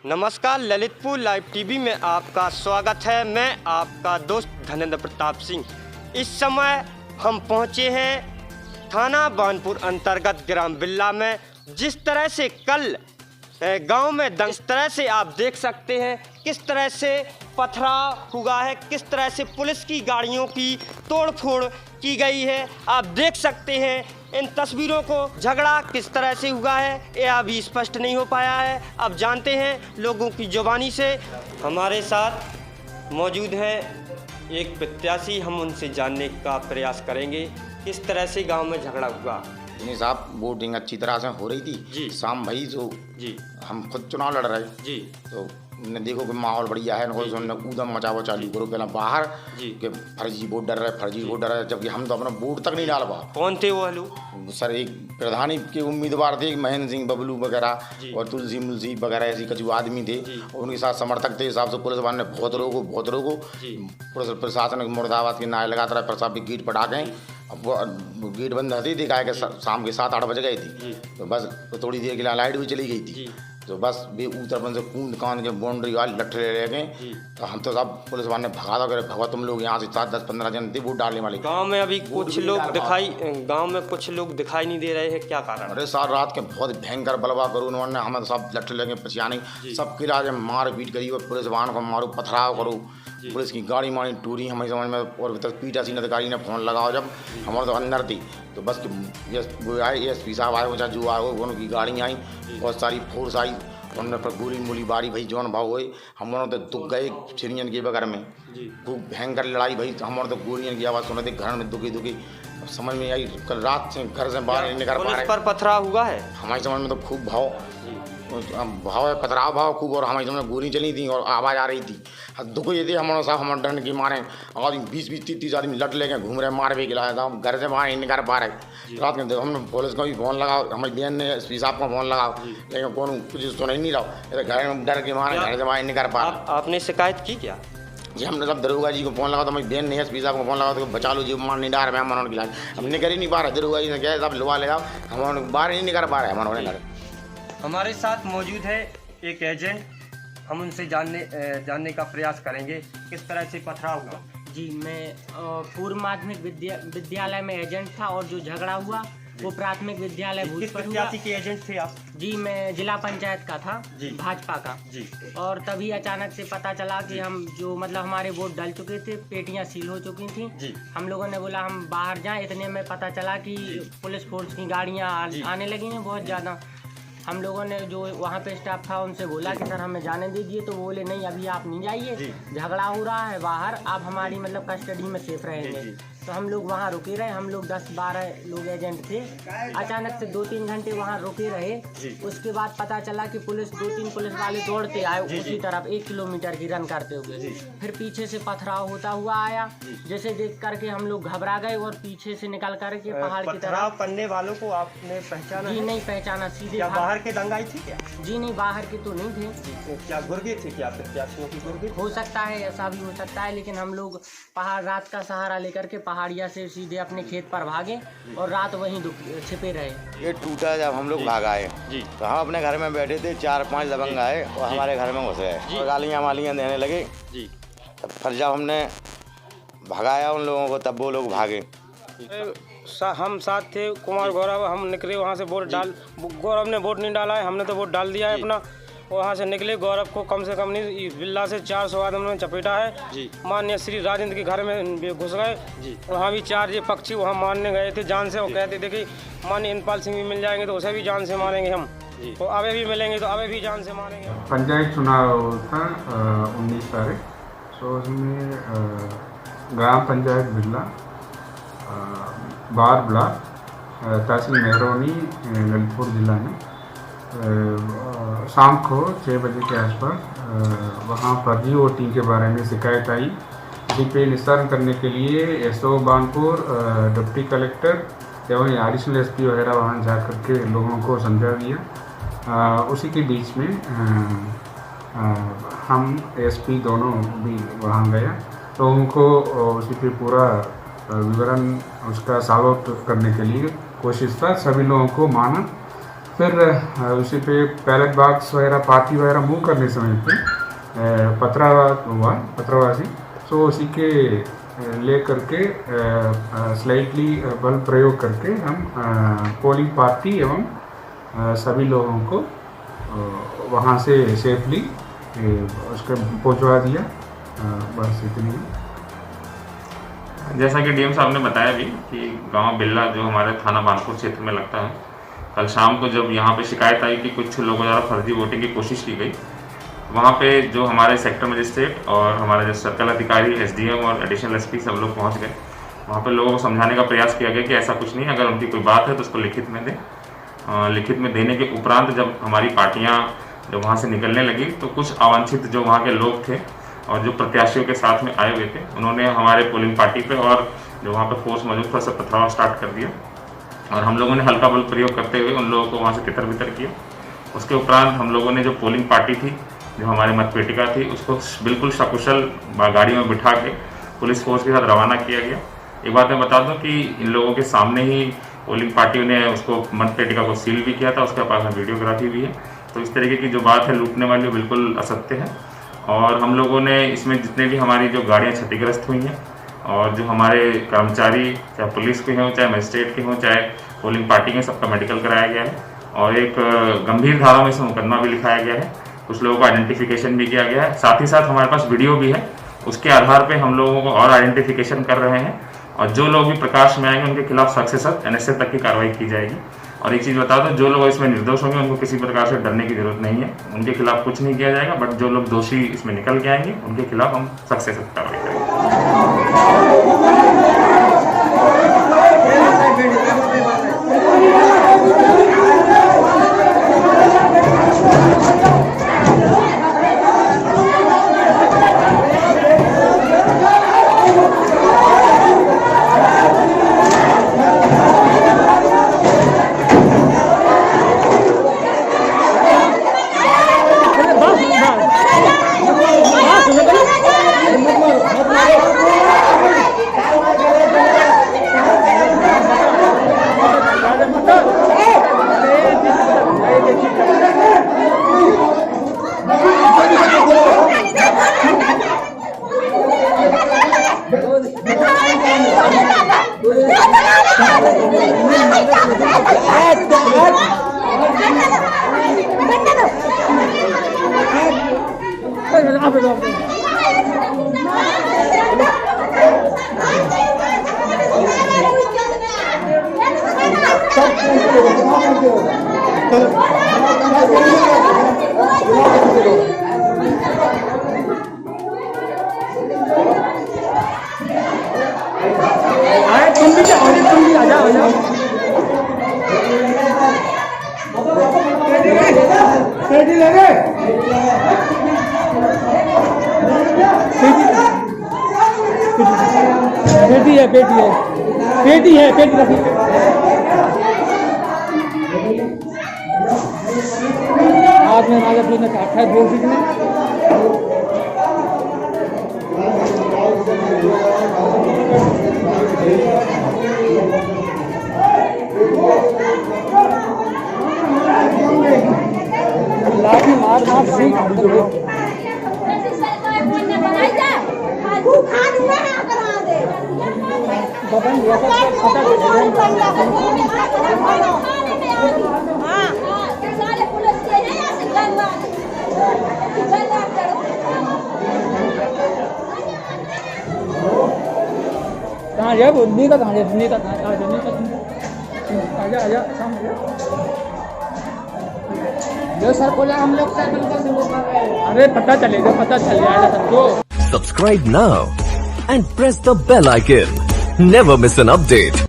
नमस्कार, Lalitpur live TV में आपका स्वागत है। मैं आपका दोस्त धनेंद्र प्रताप सिंह। इस समय हम पहुंचे हैं थाना बानपुर अंतर्गत ग्राम बिल्ला में। जिस तरह से कल गांव में इस तरह से आप देख सकते हैं किस तरह से पथराव हुआ है, किस तरह से पुलिस की गाड़ियों की तोड़फोड़ की गई है। आप देख सकते हैं इन तस्वीरों को। झगड़ा किस तरह से हुआ है यह अभी स्पष्ट नहीं हो पाया है। अब जानते हैं लोगों की जुबानी से। हमारे साथ मौजूद है एक प्रत्याशी, हम उनसे जानने का प्रयास करेंगे किस तरह से गांव में झगड़ा हुआ। नहीं साहब, वोटिंग अच्छी तरह से हो रही थी जी। शाम भाई जो जी हम खुद चुनाव लड़ रहे जी तो ने देखो कि माहौल बढ़िया है, उन्होंने कूदम मचाओ चालू करो पहला बाहर जी के फर्जी वोट डर रहे, फर्जी वोट डर रहे, जबकि हम तो अपना वोट तक नहीं डाल पा। कौन थे वो लोग? सर एक प्रधानी के उम्मीदवार थे, महेंद्र सिंह बबलू वगैरह और तुलसी मुलसी वगैरह ऐसी कुछ आदमी थे और उनके साथ समर्थक थे। हिसाब से पुलिस वाले ने बहुत रोको पुलिस प्रशासन मुर्दाबाद के नारे लगाता रहा, प्रसाद की गेट पटा गए। अब वो गेट बंद होती दिखा है कि शाम के 7-8 बज गए थी, तो बस थोड़ी देर के लिए लाइट भी चली गई थी। तो बस वे उत्तरपन से कूद कान के बाउंड्री वाले लट्ठे ले गए। तो हम तो सब पुलिस वाले ने भगा दो, भगवा तुम लोग यहाँ से 7-10-15 जन थे वोट डालने वाले। गांव में अभी कुछ लोग दिखाई नहीं दे रहे हैं, क्या कारण? अरे सार रात के बहुत भयंकर बलवा करो उन्होंने, हमें सब लट्ठे लगे पछियाने, सबके राज मार पीट करी और पुलिस वाहन को मारो, पथराव करो, पुलिस की गाड़ी मारी टूरी हमें समझ में। और तक पीटा सी अधिकारी ने फोन लगाओ, जब हमारे तो अंदर थी तो बस वो आए एसपी साहब आए, वो जो आए उनकी गाड़ी आई, बहुत सारी फोर्स आई, उन्होंने पर गोली मोली बारी भाई जौन भाव हुए। हम लोग तो दुख गए चिड़ियन के बगैर में, खूब भयंकर लड़ाई भाई। हमारे तो गोलियन की आवाज़ सुने थे घर में दुखी समझ में आई। कल रात से घर से बाहर नहीं निकल पा रहे। पर पथराव हुआ है हमारी समझ में तो खूब भाव है, पथराव भाव खूब, और हमारी समझ में गोली चली थी और आवाज़ आ रही थी। दुख ये थे हमारे साहब, हमारे डंड की मारे आदमी 20-30 आदमी लट लेके घूम रहे, मार भी गिलाया था, घर से बाहर नहीं निकल पा रहे। रात में हमने पुलिस को भी फोन लगाओ, हमारी बहन ने एस पी साहब को फोन लगाओ, लेकिन कौन कुछ सुन ही नहीं रहा। घर में डर के मारे घर से बाहर नहीं निकल पा रहे। आपने शिकायत की क्या? जी हमने सब दरोगा जी को फोन लगा, तो हमारी बहन ने एस पी साहब को फोन लगा तो बचा लो जी, मान नहीं डाल रहे हम उन्होंने खिलाए, हम निकल ही नहीं पा रहे। दरोगा जी ने क्या सब लुआ लेगा, हम बाहर नहीं निकल पा रहे हमारे घर। हमारे साथ मौजूद है एक एजेंट, हम उनसे जानने का प्रयास करेंगे किस तरह से पथराव हुआ। जी, मैं पूर्व माध्यमिक विद्यालय में एजेंट था और जो झगड़ा हुआ वो प्राथमिक विद्यालय किस भूतपुर हुआ। प्रत्याशी के एजेंट थे आप? जी, मैं जिला पंचायत का था, भाजपा का जी। और तभी अचानक से पता चला कि हम जो मतलब हमारे वोट डल चुके थे, पेटियां सील हो चुकी थी जी। हम लोगों ने बोला हम बाहर जाएं, इतने में पता चला कि पुलिस फोर्स की गाड़ियां आने लगी हैं बहुत ज़्यादा। हम लोगों ने जो वहाँ पे स्टाफ था उनसे बोला कि सर हमें जाने दीजिए, तो वो बोले नहीं अभी आप नहीं जाइए, झगड़ा हो रहा है बाहर, आप हमारी मतलब कस्टडी में सेफ रहेंगे। तो हम लोग वहाँ रुके रहे, हम लोग 10-12 लोग एजेंट थे। अचानक से 2-3 घंटे वहाँ रुके रहे। उसके बाद पता चला कि 2-3 पुलिस वाले दौड़ते आए उसी तरफ 1 किलोमीटर की रन करते हुए। फिर पीछे से पथराव होता हुआ आया, जैसे देख करके हम लोग घबरा गए और पीछे से निकल करके पहाड़ की तरफ। करने वालों को आपने पहचाना? जी नहीं पहचाना, सीधे बाहर के दंगाई थी क्या? जी नहीं, बाहर के तो नहीं थे। क्या गुर्गे थे क्या प्रत्याशियों की? गुर्गे हो सकता है, ऐसा भी हो सकता है, लेकिन हम लोग पहाड़ रात का सहारा लेकर के पहाड़िया से सीधे अपने खेत पर भागे और रात वहीं छिपे रहे। ये टूटा जब हम लोग भाग आए तो हम अपने घर में बैठे थे, 4-5 दबंग आए और हमारे घर में घुस गए और गालियाँ मालियाँ देने लगे। तब फिर जब हमने भगाया उन लोगों को तब वो लोग भागे। हम साथ थे, कुमार गौरव, हम निकले वहाँ से गौरव ने वोट नहीं डाला है, हमने तो वोट डाल दिया है अपना। वहाँ से निकले, गौरव को कम से कम नहीं बिल्ला से 400 आदमी ने चपेटा है। माननीय श्री राजेंद्र के घर में घुस गए, वहाँ भी 4 पक्षी वहाँ मारने गए थे जान से। वो कहते थे कि माननीय इंद्रपाल सिंह भी मिल जाएंगे तो उसे भी जान से मारेंगे हम, तो अबे भी मिलेंगे तो अबे भी जान से मारेंगे। पंचायत चुनाव था 19 तारीख, तो उसमें ग्राम पंचायत बिल्ला, बार ब्लॉक, तहसील मेहरौनी, ललितपुर जिला में शाम को 6 बजे के आसपास वहाँ फर्जी वोटिंग के बारे में शिकायत आई। इसी पे निस्तारण करने के लिए एसओ बानपुर, डिप्टी कलेक्टर एवं एडिशनल एसपी वगैरह वहाँ जा कर के लोगों को समझा दिया। उसी के बीच में हम एसपी दोनों भी वहाँ गए, तो उनको उसी पे पूरा विवरण उसका सॉल्व आउट करने के लिए कोशिश था। सभी लोगों को माना फिर उसी पे बैलेट बॉक्स वगैरह पार्टी वगैरह मूव करने समय पे पथरावासी तो उसी के ले करके स्लाइटली बल प्रयोग करके हम पोलिंग पार्टी एवं सभी लोगों को वहाँ से सेफली उसको पहुँचवा दिया। बस इतनी। जैसा कि डीएम साहब ने बताया भी कि गांव बिल्ला जो हमारे थाना बानपुर क्षेत्र में लगता है, कल शाम को जब यहाँ पे शिकायत आई कि कुछ लोगों द्वारा फर्जी वोटिंग की कोशिश की गई, वहाँ पे जो हमारे सेक्टर मजिस्ट्रेट और हमारे जो सर्कल अधिकारी एसडीएम और एडिशनल एसपी सब लोग पहुँच गए। वहाँ पे लोगों को समझाने का प्रयास किया गया कि ऐसा कुछ नहीं, अगर उनकी कोई बात है तो उसको लिखित में दें। लिखित में देने के उपरांत जब हमारी पार्टियाँ जब वहाँ से निकलने लगी तो कुछ अवांछित जो वहाँ के लोग थे और जो प्रत्याशियों के साथ में आए हुए थे, उन्होंने हमारे पोलिंग पार्टी पे और जो वहाँ पे फोर्स मौजूद था सब पथराव स्टार्ट कर दिया और हम लोगों ने हल्का बल प्रयोग करते हुए उन लोगों को वहाँ से तितर बितर किया। उसके उपरांत हम लोगों ने जो पोलिंग पार्टी थी, जो हमारी मतपेटिका थी, उसको बिल्कुल सकुशल गाड़ी में बिठा के पुलिस फोर्स के साथ रवाना किया गया। एक बात मैं बता दूं कि इन लोगों के सामने ही पोलिंग पार्टियों ने उसको मतपेटिका को सील भी किया था, उसके पास में वीडियोग्राफी भी है। तो इस तरीके की जो बात है लूटने वाली वो बिल्कुल असत्य है। और हम लोगों ने इसमें जितने भी हमारी जो गाड़ियाँ क्षतिग्रस्त हुई हैं और जो हमारे कर्मचारी चाहे पुलिस के हों, चाहे मजिस्ट्रेट के हों, चाहे पोलिंग पार्टी के, सबका मेडिकल कराया गया है और एक गंभीर धारा में इसमें मुकदमा भी लिखाया गया है। कुछ लोगों का आइडेंटिफिकेशन भी किया गया है। साथ ही साथ हमारे पास वीडियो भी है, उसके आधार पे हम लोगों को और आइडेंटिफिकेशन कर रहे हैं और जो लोग भी प्रकाश में आएंगे उनके खिलाफ सख्त से सख्त NSA तक की कार्रवाई की जाएगी। और एक चीज़ बता दो, जो लोग इसमें निर्दोष होंगे उनको किसी प्रकार से डरने की जरूरत नहीं है, उनके खिलाफ कुछ नहीं किया जाएगा। बट जो लोग दोषी इसमें निकल के आएंगे उनके खिलाफ हम सख्त से सख्त कार्रवाई करेंगे। पेटी है रखी हाथ में नागत ने काटा है 2 फीट में। लाठी मार सीख कहाँ जाए बुद्धि का, कहाँ जाए का, आजा सामने जो सर बोला हम लोग साइकिल का से वो कर रहे हैं। अरे पता चल जाएगा सबको। Subscribe now and press the bell icon. Never miss an update.